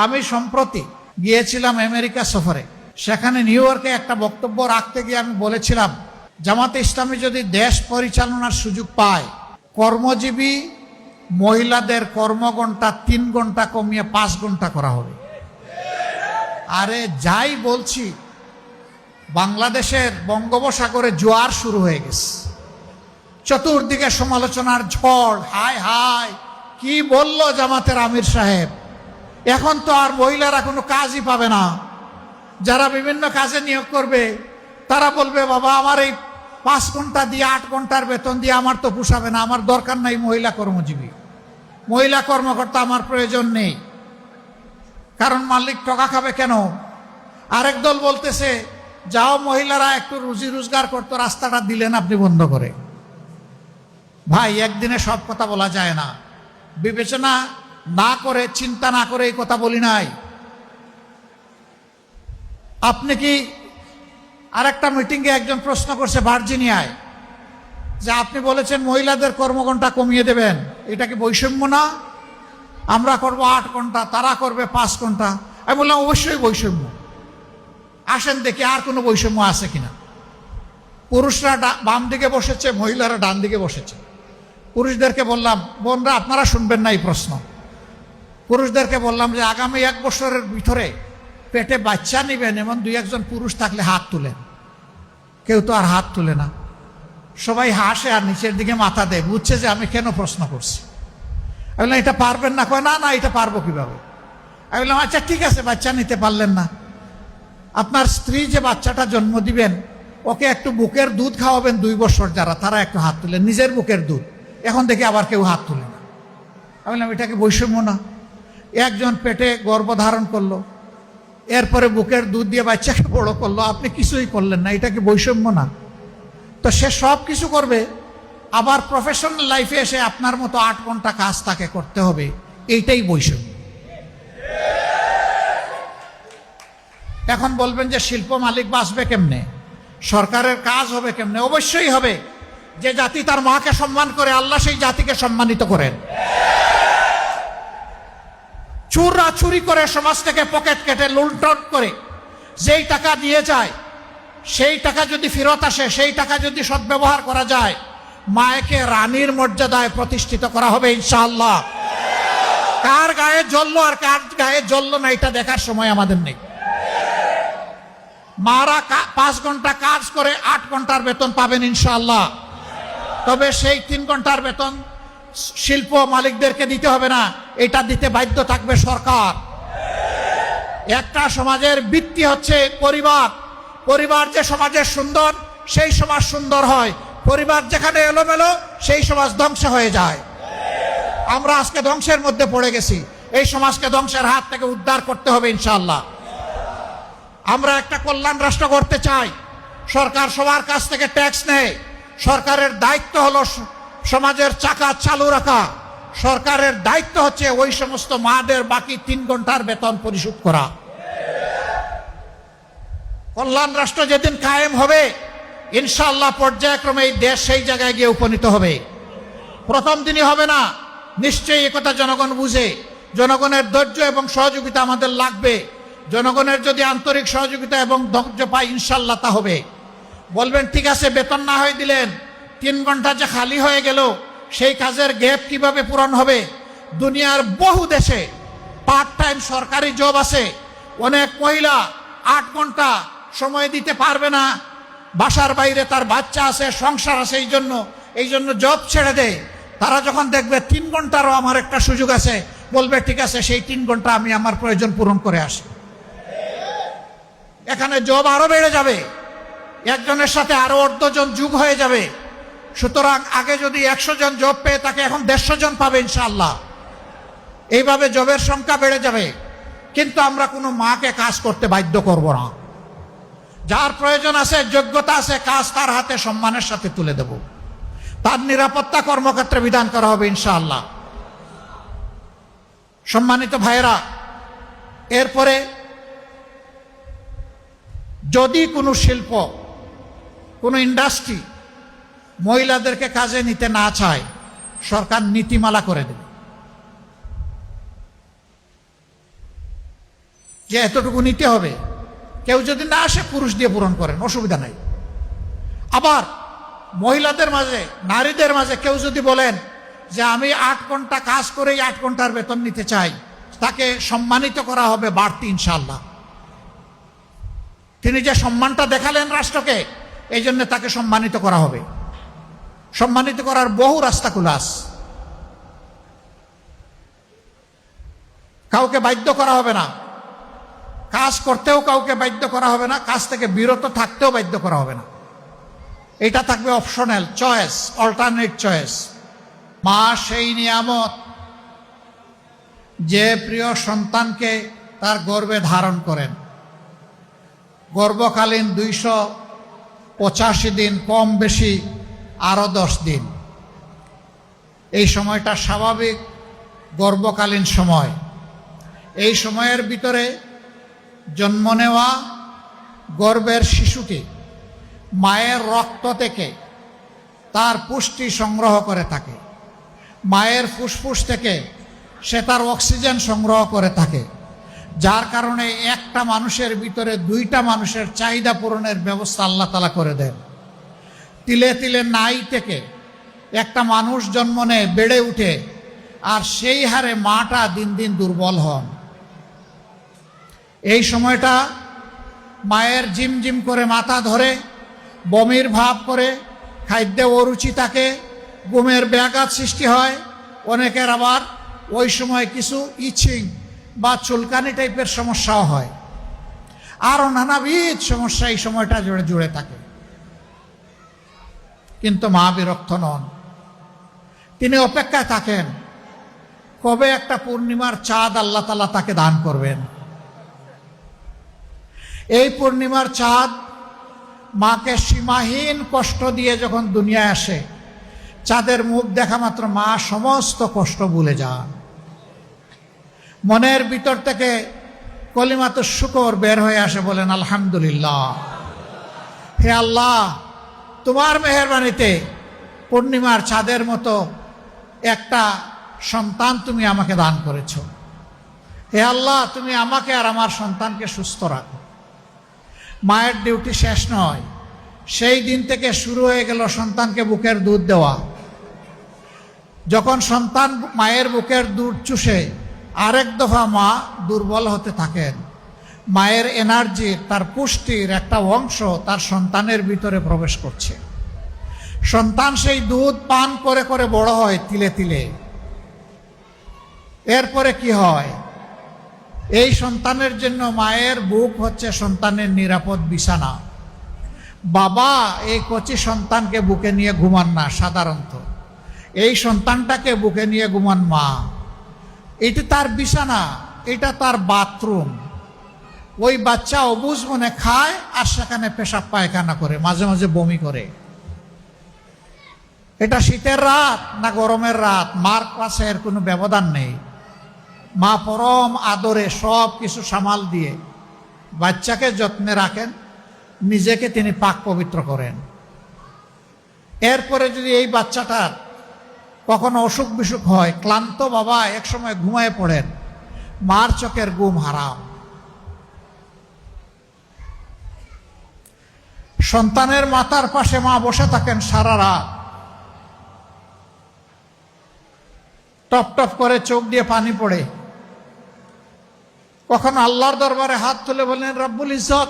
আমি সম্প্রতি গিয়েছিলাম আমেরিকা সফরে। সেখানে নিউ ইয়র্কে একটা বক্তব্য রাখতে গিয়ে আমি বলেছিলাম, জামাতে ইসলামী যদি দেশ পরিচালনার সুযোগ পায়, কর্মজীবী মহিলাদের কর্মঘণ্টা 3 ঘন্টা কমিয়ে 5 ঘন্টা করা হবে। আরে যাই বলছি, বাংলাদেশের বঙ্গোপসাগরে জোয়ার শুরু হয়ে গেছে, চতুর্দিকে সমালোচনার ঝড়। হায় হায়, কি বলল জামাতের আমির সাহেব, এখন তো আর মহিলারা কোনো কাজই পাবে না। যারা বিভিন্ন কাজে নিয়োগ করবে তারা বলবে, বাবা আমার এই 5 ঘন্টা দিয়ে 8 ঘন্টার বেতন দিয়ে আমার তো পোষাবে না, আমার দরকার নাই মহিলা কর্মজীবী, মহিলা কর্মকর্তা আমার প্রয়োজন নেই। কারণ মালিক টাকা খাবে কেন? আরেক দল বলতেছে, যাও মহিলারা একটু রুজি রোজগার করতো, রাস্তাটা দিলেন আপনি বন্ধ করে। ভাই, একদিনে সব কথা বলা যায় না। বিবেচনা না করে, চিন্তা না করে এই কথা বলি নাই। আপনি কি আরেকটা মিটিংয়ে একজন প্রশ্ন করছে ভার্জিনিয়ায়, যে আপনি বলেছেন মহিলাদের কর্মঘণ্টা কমিয়ে দেবেন, এটা কি বৈষম্য না? আমরা করব 8 ঘন্টা, তারা করবে 5 ঘন্টা। আমি বললাম অবশ্যই বৈষম্য। আসেন দেখি আর কোনো বৈষম্য আছে কিনা। পুরুষরা বাম দিকে বসেছে, মহিলারা ডান দিকে বসেছে। পুরুষদেরকে বললাম, বোনরা আপনারা শুনবেন না এই প্রশ্ন। পুরুষদেরকে বললাম যে আগামী 1 বছরের ভিতরে পেটে বাচ্চা নেবেন এমন 2-1 জন পুরুষ থাকলে হাত তুলেন। কেউ তো আর হাত তুলে না, সবাই হাসে আর নিচের দিকে মাথা দেয়, বুঝছে যে আমি কেন প্রশ্ন করছি। আমি বললাম এটা পারবেন না? কয় না না, এটা পারবো কিভাবে। আমি বললাম আচ্ছা ঠিক আছে, বাচ্চা নিতে পারলেন না, আপনার স্ত্রী যে বাচ্চাটা জন্ম দিবেন ওকে একটু বুকের দুধ খাওয়াবেন 2 বছর, যারা তারা একটু হাত তুলেন, নিজের বুকের দুধ। এখন দেখি আবার কেউ হাত তুলে না। আমি বললাম এটাকে বৈষম্য না? একজন পেটে গর্ভধারণ করলো, এরপরে বুকের দুধ দিয়ে বাচ্চাকে বড় করলো, আপনি কিছুই করলেন না, এটা কি বৈষম্য না? তো সে সব কিছু করবে, আবার প্রফেশনাল লাইফে এসে আপনার মতো 8 ঘন্টা কাজ তাকে করতে হবে, এইটাই বৈষম্য। এখন বলবেন যে শিল্প মালিক বাঁচবে কেমনে, সরকারের কাজ হবে কেমনে? অবশ্যই হবে। যে জাতি তার মাকে সম্মান করে, আল্লাহ সেই জাতিকে সম্মানিত করেন। চোররা চুরি করে সমাজ থেকে পকেট কেটে লুণ্ঠন করে যেই টাকা নিয়ে যায়, সেই টাকা যদি ফেরত আসে, সেই টাকা যদি সদ্ব্যবহার করা যায়, মায়েকে রানীর মর্যাদায় প্রতিষ্ঠিত করা হবে ইনশাআল্লাহ। কার গায়ে জ্বললো আর কার গায়ে জ্বললো না এটা দেখার সময় আমাদের নেই। মারা 5 ঘন্টা কাজ করে 8 ঘন্টার বেতন পাবেন ইনশাআল্লাহ। তবে সেই 3 ঘন্টার বেতন শিল্প মালিকদেরকে দিতে হবে না, এটা দিতে বাধ্য থাকবে সরকার। একটা সমাজের ভিত্তি হচ্ছে পরিবার। পরিবার যে সমাজের সুন্দর, সেই সমাজ সুন্দর হয়। পরিবার যেখানে এলোমেলো, সেই সমাজ ধ্বংস হয়ে যায়। আমরা আজকে ধ্বংসের মধ্যে পড়ে গেছি, এই সমাজকে ধ্বংসের হাত থেকে উদ্ধার করতে হবে ইনশাআল্লাহ। আমরা একটা কল্যাণ রাষ্ট্র করতে চাই। সরকার সবার কাছ থেকে ট্যাক্স নেয়, সরকারের দায়িত্ব হলো সমাজের চাকা চালু রাখা। সরকারের দায়িত্ব হচ্ছে ওই সমস্ত মাদের বাকি 3 ঘন্টার বেতন পরিশোধ করা। কল্যাণ রাষ্ট্র যেদিন কায়েম হবে ইনশাআল্লাহ পর্যায়ক্রমে এই দেশ সেই জায়গায় গিয়ে উপনীত হবে। প্রথম দিনই হবে না, নিশ্চয়ই একথা জনগণ বুঝে। জনগণের ধৈর্য এবং সহযোগিতা আমাদের লাগবে। জনগণের যদি আন্তরিক সহযোগিতা এবং ধৈর্য পাই ইনশাআল্লাহ তা হবে। বলবেন ঠিক আছে, বেতন না হয়ে দিলেন, 3 ঘন্টা যে খালি হয়ে গেল, সেই কাজের গ্যাপ কিভাবে পূরণ হবে? দুনিয়ার বহু দেশে পার্ট টাইম সরকারি জব আছে। অনেক মহিলা 8 ঘন্টা সময় দিতে পারবে না, বাসার বাইরে তার বাচ্চা আছে, সংসার আছে, এই জন্য জব ছেড়ে দেয়। তারা যখন দেখবে 3 ঘন্টারও আমার একটা সুযোগ আছে, বলবে ঠিক আছে সেই 3 ঘন্টা আমি আমার প্রয়োজন পূরণ করে আসি। এখানে জব আরো বেড়ে যাবে, একজনের সাথে আরো 1/2 জন যোগ হয়ে যাবে। সুতরাং আগে যদি 100 জন জব পেয়ে তাকে এখন 150 জন পাবে ইনশাআল্লাহ। এইভাবে জবের সংখ্যা বেড়ে যাবে। কিন্তু আমরা কোনো মাকে কাজ করতে বাধ্য করব না। যার প্রয়োজন আছে, যোগ্যতা আছে, কাজ তার হাতে সম্মানের সাথে তুলে দেব। তার নিরাপত্তা কর্মক্ষেত্রে বিধান করা হবে ইনশাআল্লাহ। সম্মানিত ভাইয়েরা, এরপরে যদি কোনো শিল্প, কোনো ইন্ডাস্ট্রি মহিলাদেরকে কাজে নিতে না চায়, সরকার নীতিমালা করে দেবে। যে এতটুকু নিতে হবে। কেউ যদি না আসে পুরুষ দিয়ে পূরণ করেন, অসুবিধা নাই। আবার মহিলাদের মাঝে, নারীদের মাঝে কেউ যদি বলেন যে আমি 8 ঘন্টা কাজ করেই 8 ঘন্টার বেতন নিতে চাই, তাকে সম্মানিত করা হবে বাড়তি ইনশাআল্লাহ। তিনি যে সম্মানটা দেখালেন রাষ্ট্রকে, এই জন্য তাকে সম্মানিত করা হবে। সম্মানিত করার বহু রাস্তা খোলা আছে। কাউকে বাধ্য করা হবে না, কাজ করতেও কাউকে বাধ্য করা হবে না, কাজ থেকে বিরত থাকতেও বাধ্য করা হবে না। এটা থাকবে অপশনাল চয়েস, অল্টারনেট চয়েস। মা সেই নিয়ামত যে প্রিয় সন্তানকে তার গর্ভে ধারণ করেন। গর্ভকালীন 285 দিন, কম বেশি আরো 10 দিন। এই সময়টা স্বাভাবিক গর্ভকালীন সময়। এই সময়ের ভিতরে জন্ম নেওয়া গর্ভের শিশুটি মায়ের রক্ত থেকে তার পুষ্টি সংগ্রহ করে থাকে। মায়ের ফুসফুস থেকে সে তার অক্সিজেন সংগ্রহ করে থাকে, যার কারণে একটা মানুষের ভিতরে 2টা মানুষের চাহিদা পূরণের ব্যবস্থা আল্লাহ তাআলা করে দেন। তিলে তিলে নাই থেকে একটা মানুষ জন্ম নেয়, বেড়ে উঠে, আর সেই হারে মাটা দিন দিন দুর্বল হন। এই সময়টা মায়ের জিমজিম করে মাথা ধরে, বমির ভাব করে, খাদ্যে অরুচি থাকে, ঘুমের ব্যাঘাত সৃষ্টি হয়। অনেকের আবার ওই সময় কিছু ইচিং বা চুলকানি টাইপের সমস্যাও হয়। আরও নানাবিধ সমস্যা এই সময়টা জুড়ে জুড়ে থাকে। কিন্তু মা বিরক্ত নন, তিনি অপেক্ষায় থাকেন কবে একটা পূর্ণিমার চাঁদ আল্লাহ তাআলা তাকে দান করবেন। এই পূর্ণিমার চাঁদ মাকে সীমাহীন কষ্ট দিয়ে যখন দুনিয়ায় আসে, চাঁদের মুখ দেখা মাত্র মা সমস্ত কষ্ট ভুলে যান। মনের ভিতর থেকে কলিমাতুশ শুকর বের হয়ে আসে, বলেন আলহামদুলিল্লাহ। হে আল্লাহ, তোমার মেহেরবানিতে পূর্ণিমার চাঁদের মতো একটা সন্তান তুমি আমাকে দান করেছ। হে আল্লাহ, তুমি আমাকে আর আমার সন্তানকে সুস্থ রাখো। মায়ের ডিউটি শেষ নয়, সেই দিন থেকে শুরু হয়ে গেল সন্তানকে বুকের দুধ দেওয়া। যখন সন্তান মায়ের বুকের দুধ চুষে আরেক দফা মা দুর্বল হতে থাকেন, মায়ের এনার্জি, তার পুষ্টির একটা অংশ তার সন্তানের ভিতরে প্রবেশ করছে। সন্তান সেই দুধ পান করে করে বড় হয় তিলে তিলে। এরপরে কি হয়? এই সন্তানের জন্য মায়ের বুক হচ্ছে সন্তানের নিরাপদ বিছানা। বাবা এই কচি সন্তানকে বুকে নিয়ে ঘুমান না সাধারণত, এই সন্তানটাকে বুকে নিয়ে ঘুমান মা। এটা তার বিছানা, এটা তার বাথরুম। ওই বাচ্চা অবুঝ মনে খায় আর সেখানে পেশাব পায়খানা করে, মাঝে মাঝে বমি করে। এটা শীতের রাত না গরমের রাত, মার কাছে এর কোনো ব্যবধান নেই। মা পরম আদরে সব কিছু সামাল দিয়ে বাচ্চাকে যত্নে রাখেন, নিজেকে তিনি পাক পবিত্র করেন। এরপরে যদি এই বাচ্চাটার কখনো অসুখ বিসুখ হয়, ক্লান্ত বাবা একসময় ঘুমায় পড়েন, মার চোখের ঘুম হারাম। সন্তানের মাথার পাশে মা বসে থাকেন সারা রাত, টপ টপ করে চোখ দিয়ে পানি পড়ে। কখন আল্লাহর দরবারে হাত তুলে বলেন, রব্বুল ইজ্জত,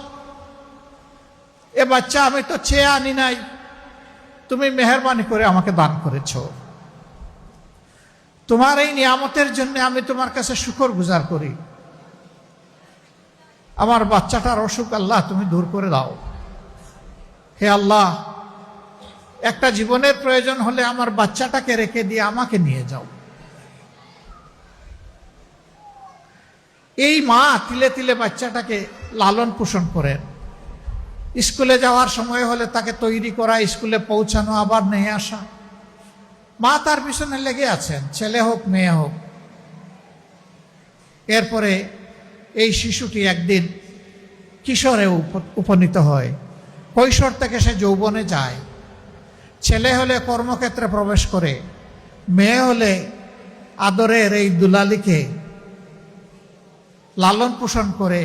এ বাচ্চা আমি তো চেয়ে আনি নাই, তুমি মেহেরবানি করে আমাকে দান করেছ। তোমার এই নিয়ামতের জন্য আমি তোমার কাছে শুকর গুজার করি। আমার বাচ্চাটার অসুখ আল্লাহ তুমি দূর করে দাও। হে আল্লাহ, একটা জীবনের প্রয়োজন হলে আমার বাচ্চাটাকে রেখে দিয়ে আমাকে নিয়ে যাও। এই মা তিলে তিলে বাচ্চাটাকে লালন পোষণ করেন। স্কুলে যাওয়ার সময় হলে তাকে তৈরি করা, স্কুলে পৌঁছানো, আবার নিয়ে আসা। মা তার পিছনে লেগে আছেন, ছেলে হোক মেয়ে হোক। এরপরে এই শিশুটি একদিন কিশোরে উপনীত হয়। কৈশোর থেকে সে যৌবনে যায়। ছেলে হলে কর্মক্ষেত্রে প্রবেশ করে, মেয়ে হলে আদরের এই দুলালিকে লালন পালন করে,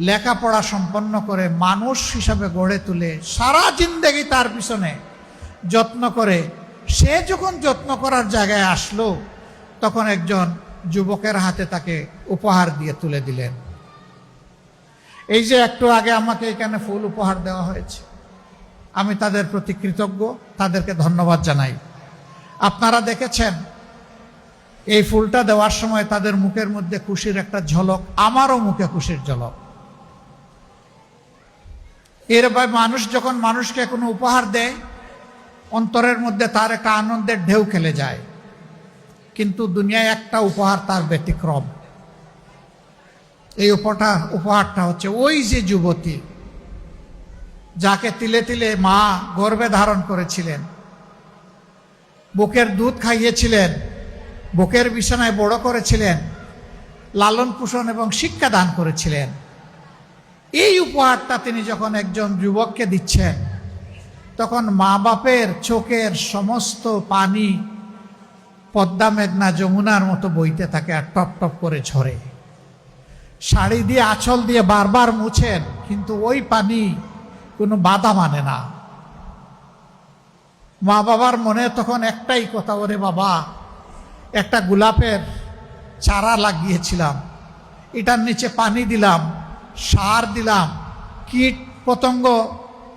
লেখাপড়া সম্পন্ন করে, মানুষ হিসাবে গড়ে তুলে সারা জিন্দেগি তার পিছনে যত্ন করে, সে যখন যত্ন করার জায়গায় আসলো তখন একজন যুবকের হাতে তাকে উপহার দিয়ে তুলে দিলেন। এই যে একটু আগে আমাকে এখানে ফুল উপহার দেওয়া হয়েছে, আমি তাদের প্রতি কৃতজ্ঞ, তাদেরকে ধন্যবাদ জানাই। আপনারা দেখেছেন এই ফুলটা দেওয়ার সময় তাদের মুখের মধ্যে খুশির একটা ঝলক, আমারও মুখে খুশির ঝলক। এরপর মানুষ যখন মানুষকে কোনো উপহার দেয়, অন্তরের মধ্যে তার একটা আনন্দের ঢেউ খেলে যায়। কিন্তু দুনিয়ায় একটা উপহার তার ব্যতিক্রম। এই উপহারটা হচ্ছে ওই যে যুবতী যাকে তিলে তিলে মা গর্ভে ধারণ করেছিলেন, বুকের দুধ খাইয়েছিলেন, বুকের বিছানায় বড় করেছিলেন, লালন পালন এবং শিক্ষা দান করেছিলেন। এই উপহারটা তিনি যখন একজন যুবককে দিচ্ছেন, তখন মা বাপের চোখের সমস্ত পানি পদ্মা মেঘনা যমুনার মতো বইতে থাকে আর টপ টপ করে ঝরে। শাড়ি দিয়ে আঁচল দিয়ে বারবার মুছেন, কিন্তু ওই পানি কোনো বাধা মানে না। মা বাবার মনে তখন একটাই কথা, ওরে বাবা, একটা গোলাপের চারা লাগিয়েছিলাম, এটার নিচে পানি দিলাম, সার দিলাম, কীট পতঙ্গ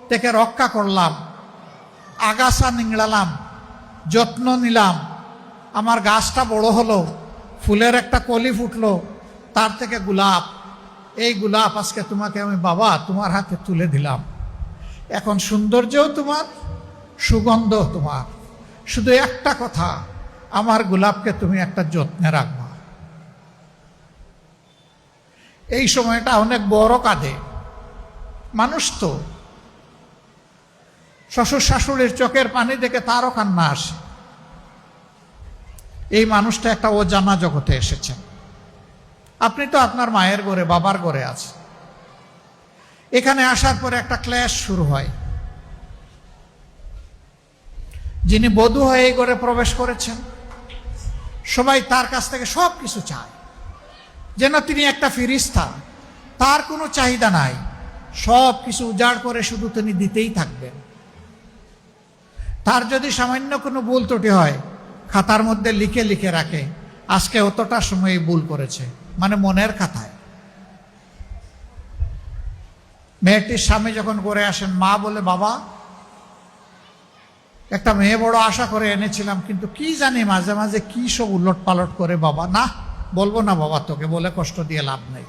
থেকে রক্ষা করলাম, আগাছা নিংড়ালাম, যত্ন নিলাম, আমার গাছটা বড় হলো, ফুলের একটা কলি ফুটলো, তার থেকে গোলাপ, এই গোলাপ আজকে তোমাকে আমি বাবা তোমার হাতে তুলে দিলাম। এখন সৌন্দর্যও তোমার, সুগন্ধ তোমার, শুধু একটা কথা, আমার গোলাপকে তুমি একটা যত্নে রাখবা। এই সময়টা অনেক বড় কাঁদে মানুষ, তো শ্বশুর শাশুড়ির চোখের পানি দেখে তারও কান্না আসে। এই মানুষটা একটা অজানা জগতে এসেছেন। আপনি তো আপনার মায়ের ঘরে, বাবার ঘরে আছেন। এখানে আসার পরে একটা ক্লেশ শুরু হয়। যিনি বধূ হয়ে এই ঘরে প্রবেশ করেছেন, সবাই তার কাছ থেকে সব কিছু চায়, যেন তিনি একটা ফিরিস্তা, তার কোনো চাহিদা নাই, সব কিছু উজাড় করে শুধু তিনি দিতেই থাকবেন। তার যদি সামান্য কোনো ভুল ত্রুটি হয়, খাতার মধ্যে লিখে লিখে রাখে, আজকে অতটা সময় ভুল করেছে, মানে মনের খাতায়। মেয়েটির স্বামী যখন করে আসেন, মা বলে, বাবা, একটা মেয়ে বড় আশা করে এনেছিলাম, কিন্তু কি জানি মাঝে মাঝে কি সব উলট পালট করে। বাবা, না, বলবো না বাবা, তোকে বলে কষ্ট দিয়ে লাভ নেই।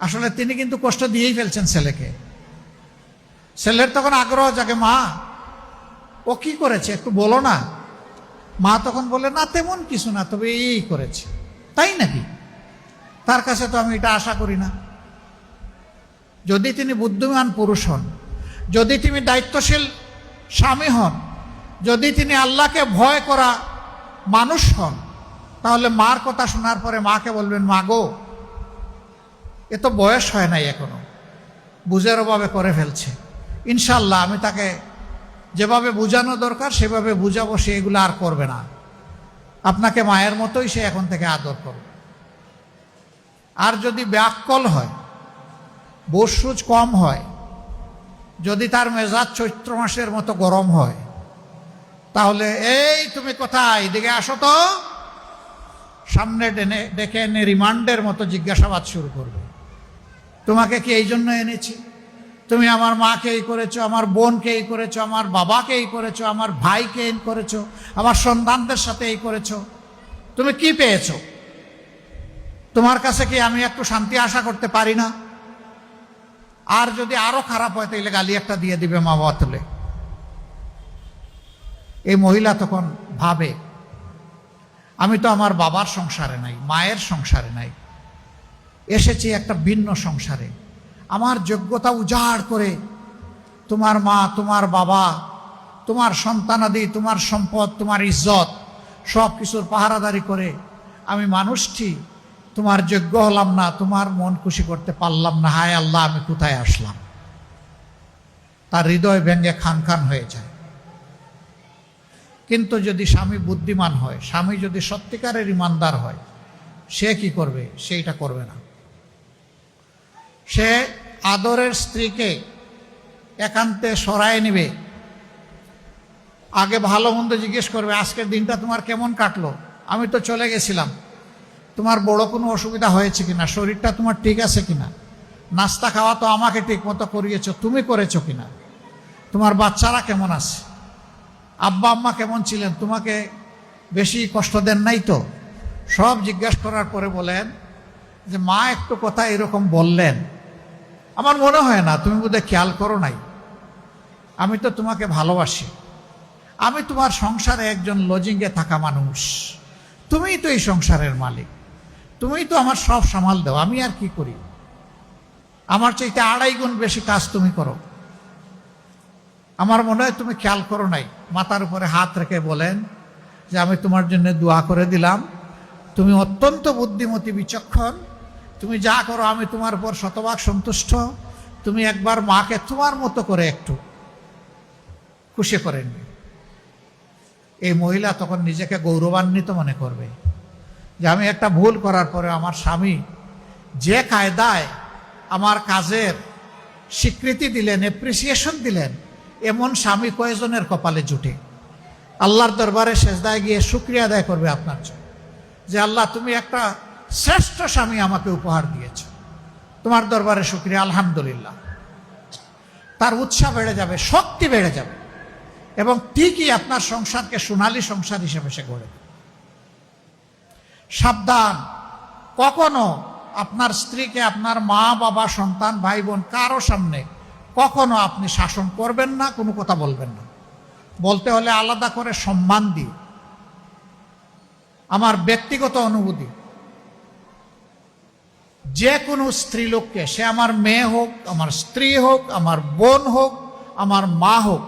আসলে তিনি কিন্তু কষ্ট দিয়েই ফেলছেন ছেলেকে। ছেলের তখন আগ্রহ জাগে, মা ও কি করেছে একটু বলো না। মা তখন বলে, না তেমন কিছু না, তবে এই করেছে। তাই নাকি? তার কাছে তো আমি এটা আশা করি না। যদি তিনি বুদ্ধিমান পুরুষ হন, যদি তিনি দায়িত্বশীল স্বামী হন, যদি তিনি আল্লাহকে ভয় করা মানুষ হন, তাহলে মার কথা শোনার পরে মাকে বলবেন, মা গো, এ তো বয়স হয় নাই এখনো, বুঝের অভাবে করে ফেলছে, ইনশাল্লাহ আমি তাকে যেভাবে বুঝানো দরকার সেভাবে বুঝাবো, সে এগুলো আর করবে না, আপনাকে মায়ের মতোই সে এখন থেকে আদর করবে। আর যদি ব্যাককল হয়, বোসুজ কম হয়, যদি তার মেজাজ চৈত্র মাসের মতো গরম হয়, তাহলে এই তুমি কোথায়, এদিকে আসো তো, সামনে ডেকে এনে রিমান্ডের মতো জিজ্ঞাসাবাদ শুরু করবে। তোমাকে কি এই জন্য এনেছি? তুমি আমার মাকে এই করেছো, আমার বোনকে এই করেছো, আমার বাবাকে এই করেছো, আমার ভাইকে এই করেছো, আমার সন্তানদের সাথে এই করেছো, তুমি কি পেয়েছো? তোমার কাছে কি আমি একটু শান্তি আশা করতে পারি না? আর যদি আরো খারাপ হয় তাহলে গালি একটা দিয়ে দিবে মা বাবা তুলে। এই মহিলা তখন ভাবে, আমি তো আমার বাবার সংসারে নাই, মায়ের সংসারে নাই, এসেছি একটা ভিন্ন সংসারে। আমার যোগ্যতা উজাড় করে তোমার মা, তোমার বাবা, তোমার সন্তানাদি, তোমার সম্পদ, তোমার ইজ্জত সব কিছুর পাহারাদারি করে আমি মানুষটি তোমার যোগ্য হলাম না, তোমার মন খুশি করতে পারলাম না, হায় আল্লাহ আমি কোথায় আসলাম। তার হৃদয় ভেঙে খান খান হয়ে যায়। কিন্তু যদি স্বামী বুদ্ধিমান হয়, স্বামী যদি সত্যিকারের ইমানদার হয়, সে কি করবে? সেইটা করবে না। সে আদরের স্ত্রীকে একান্তে সরায় নিবে, আগে ভালো মন্দ জিজ্ঞেস করবে, আজকের দিনটা তোমার কেমন কাটলো, আমি তো চলে গেছিলাম, তোমার বড় কোনো অসুবিধা হয়েছে কিনা, শরীরটা তোমার ঠিক আছে কিনা, নাস্তা খাওয়া তো আমাকে ঠিক মতো করিয়েছো, তুমি করেছো কিনা, তোমার বাচ্চারা কেমন আছে, আব্বা আম্মা কেমন ছিলেন, তোমাকে বেশি কষ্ট দেন নাই তো, সব জিজ্ঞাসা করার পরে বলেন যে মা একটু কথা এরকম বললেন, আমার মনে হয় না, তুমি বোধহয় খেয়াল করো নাই, আমি তো তোমাকে ভালোবাসি, আমি তোমার সংসারে একজন লজিংয়ে থাকা মানুষ, তুমিই তো এই সংসারের মালিক, তুমিই তো আমার সব সামাল দাও, আমি আর কি করি, আমার চাইতে 2.5 গুণ বেশি কাজ তুমি করো, আমার মনে হয় তুমি খেয়াল করো নাই। মাথার উপরে হাত রেখে বলেন যে আমি তোমার জন্য দোয়া করে দিলাম, তুমি অত্যন্ত বুদ্ধিমতী বিচক্ষণ, তুমি যা করো আমি তোমার উপর শতভাগ সন্তুষ্ট, তুমি একবার মাকে তোমার মতো করে একটু খুশি করে নিবে। এই মহিলা তখন নিজেকে গৌরবান্বিত মনে করবে যে আমি একটা ভুল করার পরে আমার স্বামী যে কায়দায় আমার কাজের স্বীকৃতি দিলেন, অ্যাপ্রিসিয়েশন দিলেন, এমন স্বামী কয়জনের কপালে জুটে। আল্লাহর দরবারে সেজদায় গিয়ে শুকরিয়া আদায় করবে আপনার জন্য যে আল্লাহ তুমি একটা শ্রেষ্ঠ স্বামী আমাকে উপহার দিয়েছ, তোমার দরবারে শুকরিয়া, আলহামদুলিল্লাহ। তার উৎসাহ বেড়ে যাবে, শক্তি বেড়ে যাবে, এবং ঠিকই আপনার সংসারকে সোনালী সংসার হিসেবে সে গড়ে দেবে। সাবধান, কখনো আপনার স্ত্রীকে আপনার মা বাবা সন্তান ভাই বোন কারো সামনে কখনো আপনি শাসন করবেন না, কোনো কথা বলবেন না, বলতে হলে আলাদা করে সম্মান দিয়ে। আমার ব্যক্তিগত অনুভূতি, যে কোনো স্ত্রীলোককে, সে আমার মেয়ে হোক, আমার স্ত্রী হোক, আমার বোন হোক, আমার মা হোক,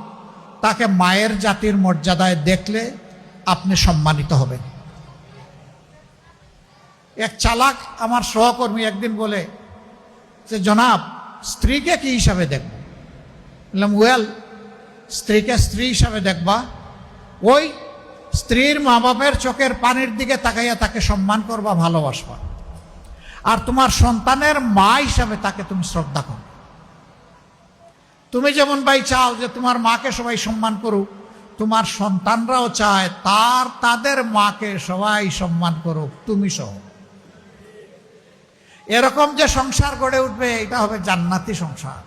তাকে মায়ের জাতির মর্যাদায় দেখলে আপনি সম্মানিত হবেন। এক চালাক আমার সহকর্মী একদিন বলে যে জনাব, স্ত্রীকে কি হিসাবে দেখব? বললাম ওয়েল, স্ত্রীকে স্ত্রী হিসাবে দেখবা, ওই স্ত্রীর মা বাপের চোখের পানির দিকে তাকাইয়া তাকে সম্মান করবা, ভালোবাসবা, আর তোমার সন্তানের মা হিসাবে তাকে তুমি শ্রদ্ধা করো। তুমি যেমন ভাই চাও যে তোমার মাকে সবাই সম্মান করুক, তোমার সন্তানরাও চায় তাদের মাকে সবাই সম্মান করুক, তুমি সহ। এরকম যে সংসার গড়ে উঠবে, এটা হবে জান্নাতি সংসার।